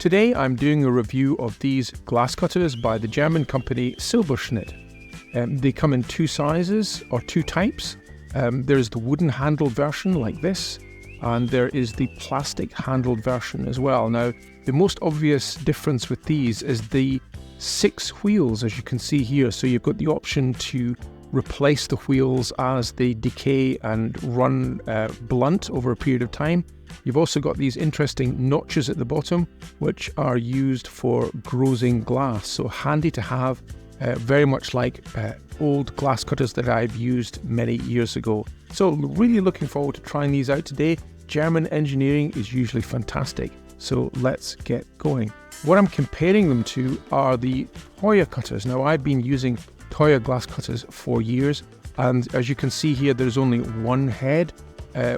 Today I'm doing a review of these glass cutters by the German company Silberschnitt. They come in two sizes or two types. There's the wooden handled version like this, and there is the plastic handled version as well. Now, the most obvious difference with these is the 6 wheels, as you can see here. So you've got the option to replace the wheels as they decay and run blunt over a period of time. You've also got these interesting notches at the bottom, which are used for grooving glass. So handy to have, very much like old glass cutters that I've used many years ago. So really looking forward to trying these out today. German engineering is usually fantastic. So let's get going. What I'm comparing them to are the Toyo cutters. Now, I've been using Toyo glass cutters for years, and as you can see here, there's only one head,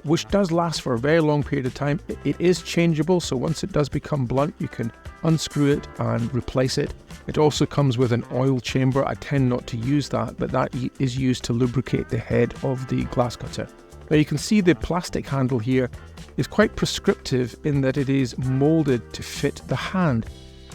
which does last for a very long period of time. It is changeable, so once it does become blunt, you can unscrew it and replace it. It also comes with an oil chamber. I tend not to use that, but that is used to lubricate the head of the glass cutter. Now you can see the plastic handle here is quite prescriptive in that it is molded to fit the hand.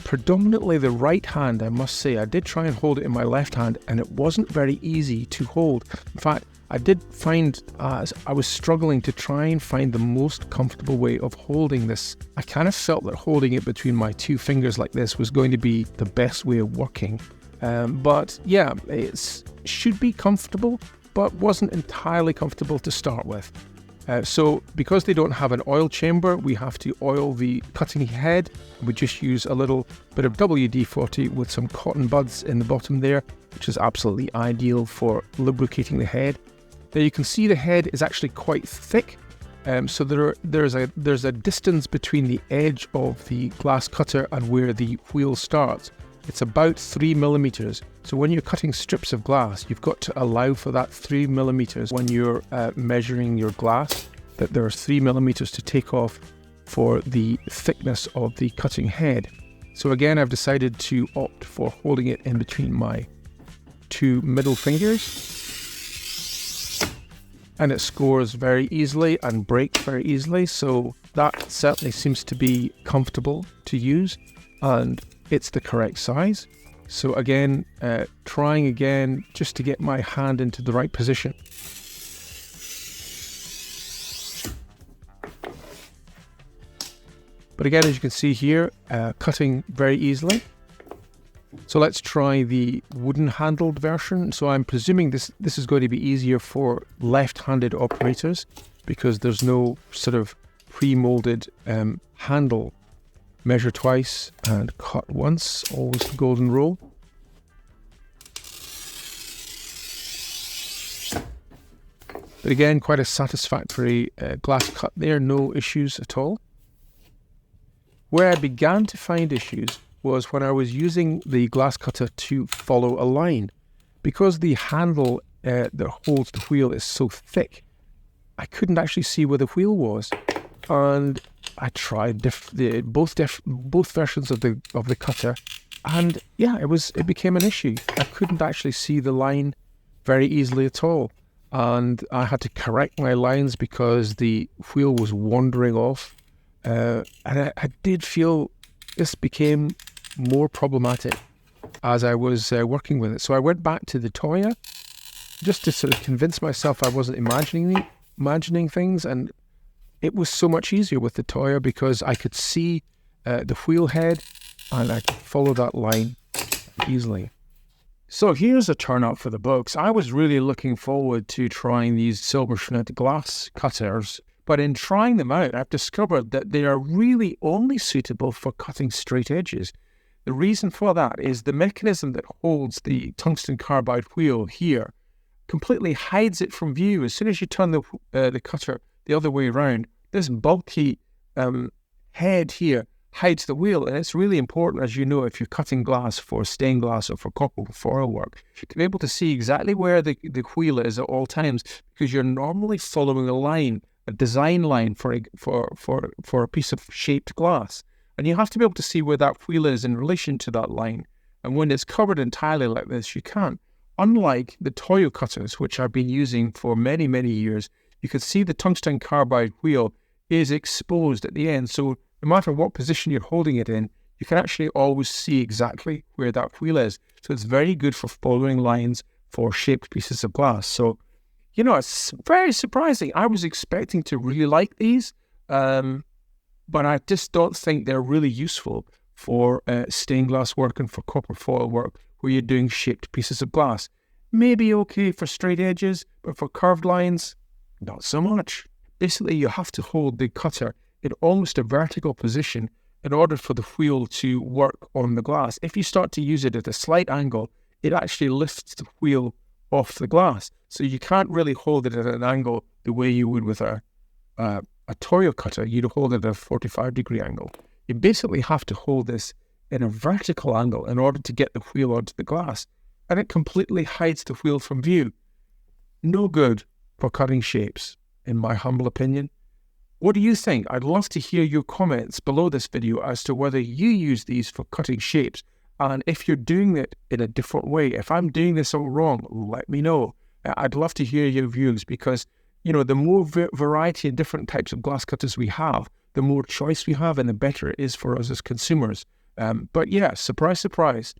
Predominantly the right hand, I must say. I did try and hold it in my left hand, and it wasn't very easy to hold. In fact, I did find I was struggling to try and find the most comfortable way of holding this. I kind of felt that holding it between my two fingers like this was going to be the best way of working. But yeah, it should be comfortable, but wasn't entirely comfortable to start with. So because they don't have an oil chamber, we have to oil the cutting head. We just use a little bit of WD-40 with some cotton buds in the bottom there, which is absolutely ideal for lubricating the head. Now you can see the head is actually quite thick, so there's a distance between the edge of the glass cutter and where the wheel starts. It's about 3 millimeters. So when you're cutting strips of glass, you've got to allow for that 3 millimeters when you're measuring your glass, that there are 3 millimeters to take off for the thickness of the cutting head. So again, I've decided to opt for holding it in between my two middle fingers. And it scores very easily and breaks very easily. So that certainly seems to be comfortable to use, and it's the correct size. So again, trying again just to get my hand into the right position. But again, as you can see here, cutting very easily. So let's try the wooden handled version. So I'm presuming this is going to be easier for left-handed operators because there's no sort of pre-molded handle. Measure twice and cut once, always the golden rule. But again, quite a satisfactory glass cut there, no issues at all. Where I began to find issues was when I was using the glass cutter to follow a line. Because the handle that holds the wheel is so thick, I couldn't actually see where the wheel was. And I tried both versions of the cutter, and yeah, it became an issue. I couldn't actually see the line very easily at all, and I had to correct my lines because the wheel was wandering off, and I did feel this became more problematic as I was working with it. So I went back to the Toyo just to sort of convince myself I wasn't imagining things, and it was so much easier with the Toyo because I could see the wheel head and I could follow that line easily. So here's a turnout for the books. I was really looking forward to trying these Silberschnitt glass cutters, but in trying them out, I've discovered that they are really only suitable for cutting straight edges. The reason for that is the mechanism that holds the tungsten carbide wheel here completely hides it from view. As soon as you turn the cutter the other way around, this bulky head here hides the wheel, and it's really important, as you know, if you're cutting glass for stained glass or for copper foil work, to be able to see exactly where the wheel is at all times, because you're normally following a line, a design line for a piece of shaped glass, and you have to be able to see where that wheel is in relation to that line. And when it's covered entirely like this, you can't. Unlike the Toyo cutters, which I've been using for many, many years, you can see the tungsten carbide wheel is exposed at the end. So no matter what position you're holding it in, you can actually always see exactly where that wheel is. So it's very good for following lines for shaped pieces of glass. So, it's very surprising. I was expecting to really like these, but I just don't think they're really useful for stained glass work and for copper foil work where you're doing shaped pieces of glass. Maybe okay for straight edges, but for curved lines, not so much. Basically, you have to hold the cutter in almost a vertical position in order for the wheel to work on the glass. If you start to use it at a slight angle, it actually lifts the wheel off the glass. So you can't really hold it at an angle the way you would with a Toyo cutter. You'd hold it at a 45-degree angle. You basically have to hold this in a vertical angle in order to get the wheel onto the glass, and it completely hides the wheel from view. No good for cutting shapes, in my humble opinion. What do you think? I'd love to hear your comments below this video as to whether you use these for cutting shapes, and if you're doing it in a different way. If I'm doing this all wrong, let me know. I'd love to hear your views because, the more variety and different types of glass cutters we have, the more choice we have and the better it is for us as consumers. But yeah, surprise, surprise.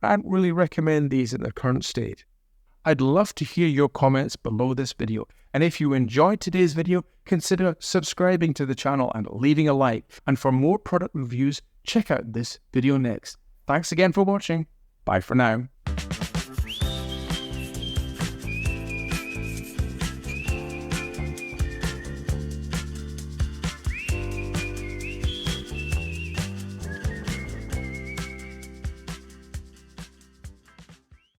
I'd really recommend these in their current state. I'd love to hear your comments below this video. And if you enjoyed today's video, consider subscribing to the channel and leaving a like. And for more product reviews, check out this video next. Thanks again for watching. Bye for now.